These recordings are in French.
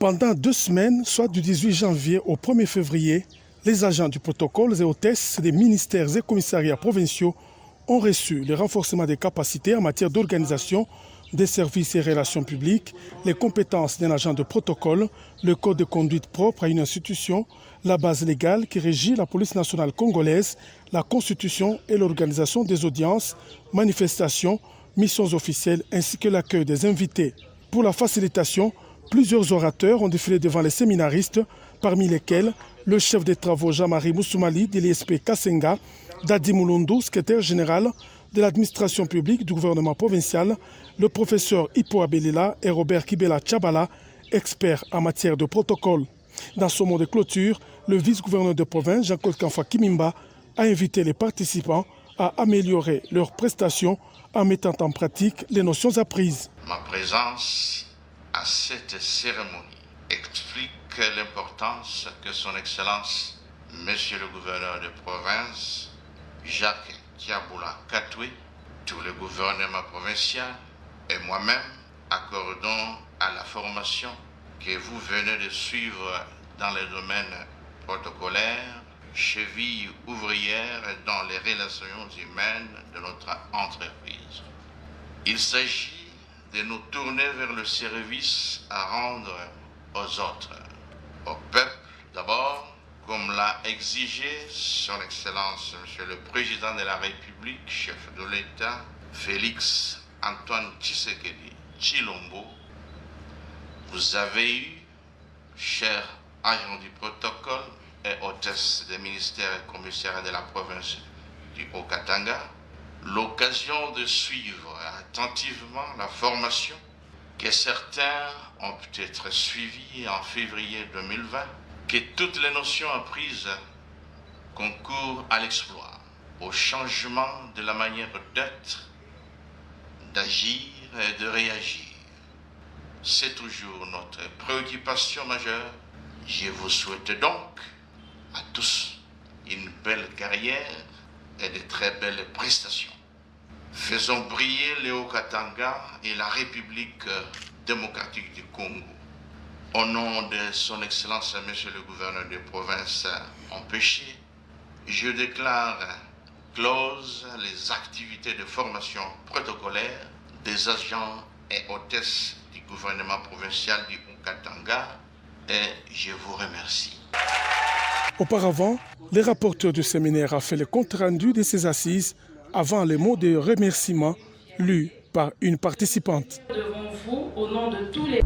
Pendant 2 semaines, soit du 18 janvier au 1er février, les agents du protocole et hôtesses des ministères et commissariats provinciaux ont reçu le renforcement des capacités en matière d'organisation des services et relations publiques, les compétences d'un agent de protocole, le code de conduite propre à une institution, la base légale qui régit la police nationale congolaise, la constitution et l'organisation des audiences, manifestations, missions officielles ainsi que l'accueil des invités. Pour la facilitation, plusieurs orateurs ont défilé devant les séminaristes, parmi lesquels le chef des travaux Jean-Marie Moussoumali de l'ISP Kassenga, Dadi Moulundu, secrétaire général de l'administration publique du gouvernement provincial, le professeur Hippo Abelila et Robert Kibela Tchabala, experts en matière de protocole. Dans son mot de clôture, le vice-gouverneur de province, Jean-Claude Kamfa Kimimba, a invité les participants à améliorer leurs prestations en mettant en pratique les notions apprises. Ma présence à cette cérémonie explique l'importance que son Excellence, Monsieur le gouverneur de province, Jacques Tiaboula Katoué, tout le gouvernement provincial et moi-même accordons à la formation que vous venez de suivre dans les domaines protocolaires, cheville ouvrière dans les relations humaines de notre entreprise. Il s'agit de nous tourner vers le service à rendre aux autres, au peuple d'abord, comme l'a exigé son Excellence, Monsieur le Président de la République, chef de l'État, Félix Antoine Tshisekedi Tshilombo. Vous avez eu, chers agents du protocole et hôtesses des ministères et commissaires de la province du Haut-Katanga, l'occasion de suivre attentivement la formation que certains ont peut-être suivie en février 2020, que toutes les notions apprises concourent à l'exploit, au changement de la manière d'être, d'agir et de réagir. C'est toujours notre préoccupation majeure. Je vous souhaite donc à tous une belle carrière et de très belles prestations. Faisons briller le Haut-Katanga et la République démocratique du Congo. Au nom de son Excellence, Monsieur le gouverneur de province empêché, je déclare close les activités de formation protocolaire des agents et hôtesses du gouvernement provincial du Haut-Katanga et je vous remercie. Auparavant, le rapporteur du séminaire a fait le compte-rendu de ses assises avant les mots de remerciement lus par une participante. Devant vous, au nom de tous les...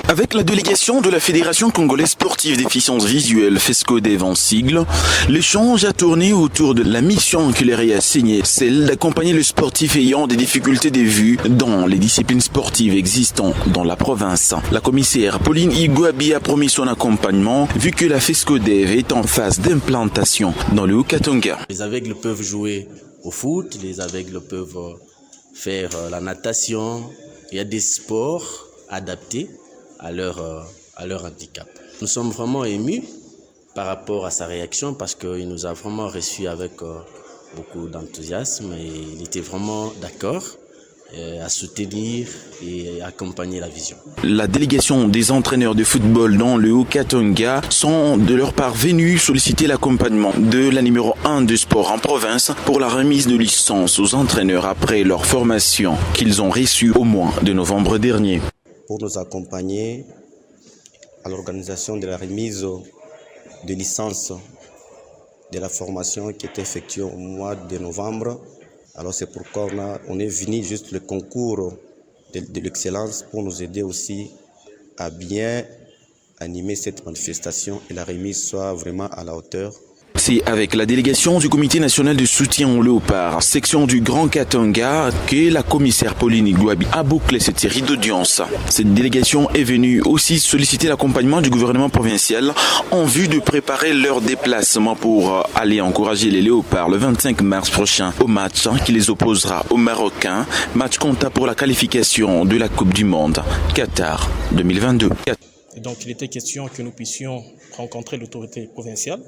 Avec la délégation de la Fédération congolaise sportive déficience visuelle FESCODEV en sigle, l'échange a tourné autour de la mission qui leur est assignée, celle d'accompagner le sportif ayant des difficultés de vue dans les disciplines sportives existantes dans la province. La commissaire Pauline Igouabi a promis son accompagnement vu que la FESCODEV est en phase d'implantation dans le Haut-Katanga. Les aveugles peuvent jouer au foot, les aveugles peuvent faire la natation, il y a des sports adaptés à leur handicap. Nous sommes vraiment émus par rapport à sa réaction parce qu'il nous a vraiment reçus avec beaucoup d'enthousiasme et il était vraiment d'accord à soutenir et accompagner la vision. La délégation des entraîneurs de football dans le Haut-Katanga sont de leur part venus solliciter l'accompagnement de la numéro 1 du sport en province pour la remise de licence aux entraîneurs après leur formation qu'ils ont reçue au mois de novembre dernier. Pour nous accompagner à l'organisation de la remise de licence de la formation qui est effectuée au mois de novembre. Alors c'est pourquoi on est venu juste le concours de l'excellence pour nous aider aussi à bien animer cette manifestation et la remise soit vraiment à la hauteur. C'est avec la délégation du Comité national de soutien au léopard, section du Grand Katanga, que la commissaire Pauline Igouabi a bouclé cette série d'audiences. Cette délégation est venue aussi solliciter l'accompagnement du gouvernement provincial en vue de préparer leur déplacement pour aller encourager les léopards le 25 mars prochain au match qui les opposera aux Marocains, match comptable pour la qualification de la Coupe du Monde Qatar 2022. Et donc il était question que nous puissions rencontrer l'autorité provinciale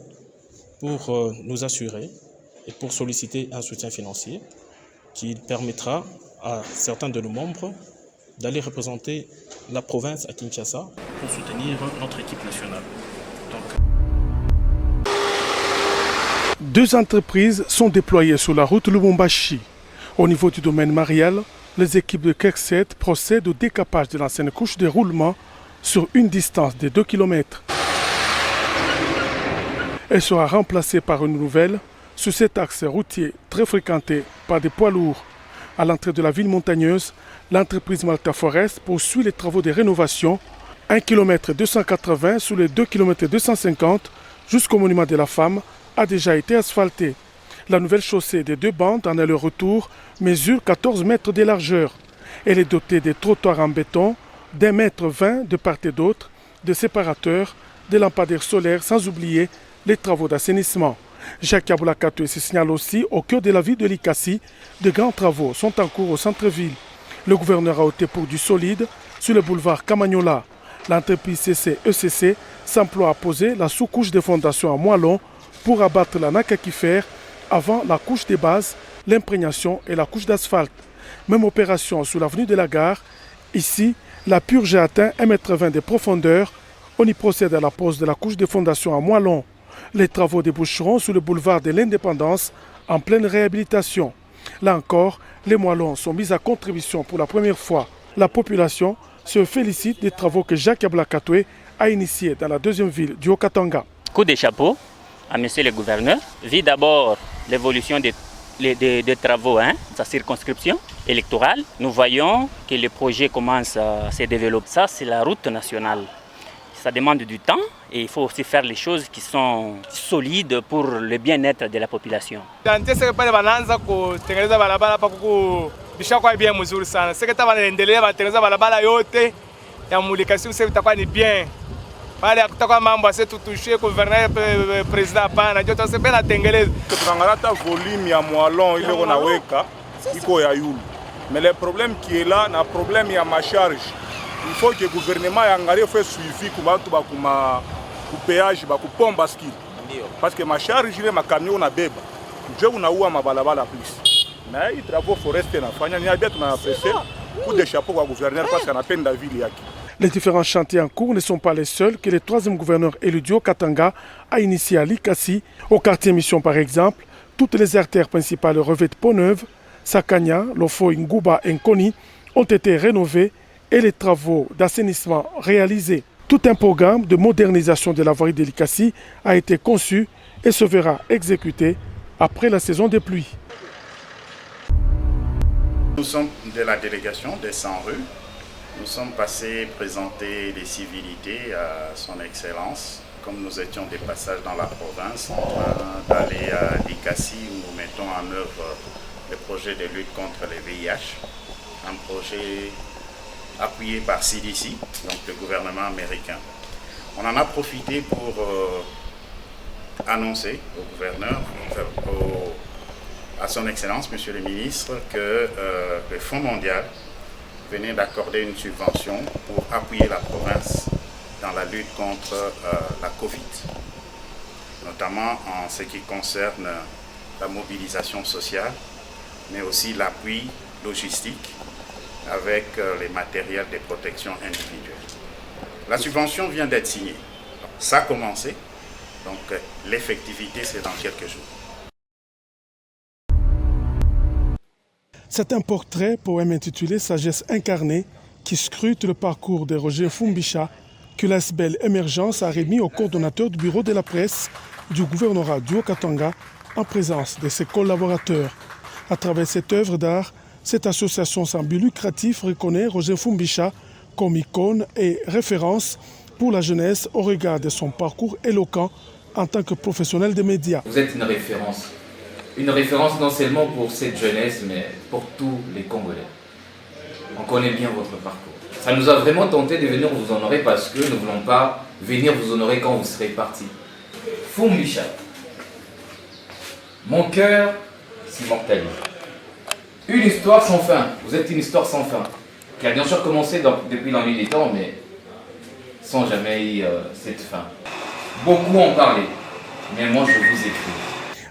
pour nous assurer et pour solliciter un soutien financier qui permettra à certains de nos membres d'aller représenter la province à Kinshasa pour soutenir notre équipe nationale. Deux entreprises sont déployées sur la route Lubumbashi. Au niveau du domaine Mariel, les équipes de Kekset procèdent au décapage de l'ancienne couche de roulement sur une distance de 2 km. Elle sera remplacée par une nouvelle sur cet axe routier très fréquenté par des poids lourds. À l'entrée de la ville montagneuse, l'entreprise Malta Forest poursuit les travaux de rénovation. 1 km 280 sur les 2 km 250 jusqu'au monument de la femme a déjà été asphalté. La nouvelle chaussée de 2 bandes en aller-retour mesure 14 mètres de largeur. Elle est dotée de trottoirs en béton d'1,20 m de part et d'autre, de séparateurs, de lampadaires solaires, sans oublier les travaux d'assainissement. Jacques Aboulakatou se signale aussi au cœur de la ville de Likasi. De grands travaux sont en cours au centre-ville. Le gouverneur a opté pour du solide sur le boulevard Kamagnola. L'entreprise CCECC s'emploie à poser la sous-couche de fondation en moellon pour abattre la nakakifère avant la couche de base, l'imprégnation et la couche d'asphalte. Même opération sous l'avenue de la Gare. Ici, la purge a atteint 1,20 m de profondeur. On y procède à la pose de la couche de fondation en moellon. Les travaux déboucheront sur le boulevard de l'Indépendance en pleine réhabilitation. Là encore, les moellons sont mis à contribution pour la première fois. La population se félicite des travaux que Jacques Aboulakatou a initiés dans la deuxième ville du Haut-Katanga. Coup de chapeau à monsieur le gouverneur. Vu d'abord l'évolution des travaux, sa circonscription électorale. Nous voyons que le projet commence à se développer. Ça, c'est la route nationale. Ça demande du temps et il faut aussi faire les choses qui sont solides pour le bien-être de la population. Mais le problème qui est là, le problème il y a ma charge. Il faut que le gouvernement ait fait suivi pour le péage, pour le pont bascule. Parce que ma charge, il y a ma camion, na beba. Je vous n'ai ma balabala plus. Mais les travaux forestiers, il y a des coups de chapeau au gouverneur parce qu'on a peine de la ville. Les différents chantiers en cours ne sont pas les seuls que le troisième gouverneur élu du Haut-Katanga a initié à Likasi. Au quartier Mission par exemple, toutes les artères principales revêtent peau neuve. Sakanya, Lofo, Nguba et Nkoni ont été rénovées et les travaux d'assainissement réalisés. Tout un programme de modernisation de la voirie de Likasi a été conçu et se verra exécuté après la saison des pluies. Nous sommes de la délégation des 100 rues. Nous sommes passés présenter les civilités à son Excellence. Comme nous étions des passages dans la province, en train d'aller à Likasi où nous mettons en œuvre le projet de lutte contre le VIH, un projet appuyé par CDC, donc le gouvernement américain. On en a profité pour annoncer au gouverneur, à son Excellence, Monsieur le ministre, que le Fonds mondial venait d'accorder une subvention pour appuyer la province dans la lutte contre la Covid, notamment en ce qui concerne la mobilisation sociale, mais aussi l'appui logistique avec les matériels de protection individuelle. La subvention vient d'être signée. Ça a commencé, donc l'effectivité c'est dans quelques jours. C'est un portrait, poème intitulé Sagesse incarnée, qui scrute le parcours de Roger Fumbisha, que l'ASBEL Émergence a remis au coordonnateur du bureau de la presse du gouvernorat du Haut-Katanga en présence de ses collaborateurs. À travers cette œuvre d'art, cette association sans but lucratif reconnaît Roger Fumbisha comme icône et référence pour la jeunesse au regard de son parcours éloquent en tant que professionnel des médias. Vous êtes une référence non seulement pour cette jeunesse, mais pour tous les Congolais. On connaît bien votre parcours. Ça nous a vraiment tenté de venir vous honorer parce que nous ne voulons pas venir vous honorer quand vous serez parti. Fumbisha, mon cœur s'immortalise. Une histoire sans fin. Vous êtes une histoire sans fin. Qui a bien sûr commencé depuis la nuit des temps, mais sans jamais eu cette fin. Beaucoup en parlaient, mais moi je vous écris.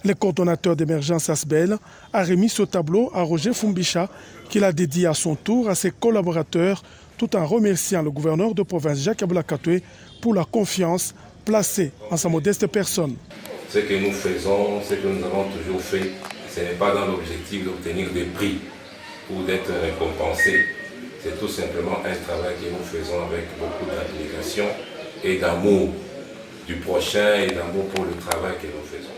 Le coordonnateur d'émergence ASBEL a remis ce tableau à Roger Fumbisha qu'il a dédié à son tour à ses collaborateurs tout en remerciant le gouverneur de province Jacques Aboula Katoué pour la confiance placée en sa modeste personne. Ce que nous faisons, ce que nous avons toujours fait, ce n'est pas dans l'objectif d'obtenir des prix ou d'être récompensés. C'est tout simplement un travail que nous faisons avec beaucoup d'application et d'amour du prochain et d'amour pour le travail que nous faisons.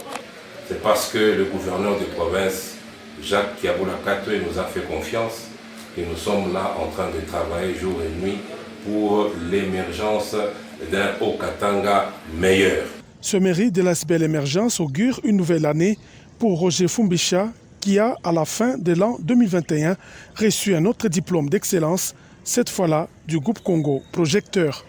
C'est parce que le gouverneur de province, Jacques Aboula Katoué, nous a fait confiance que nous sommes là en train de travailler jour et nuit pour l'émergence d'un Haut-Katanga meilleur. Ce mérite de l'ASBEL Émergence augure une nouvelle année pour Roger Fumbisha qui a, à la fin de l'an 2021, reçu un autre diplôme d'excellence, cette fois-là du groupe Congo Projecteur.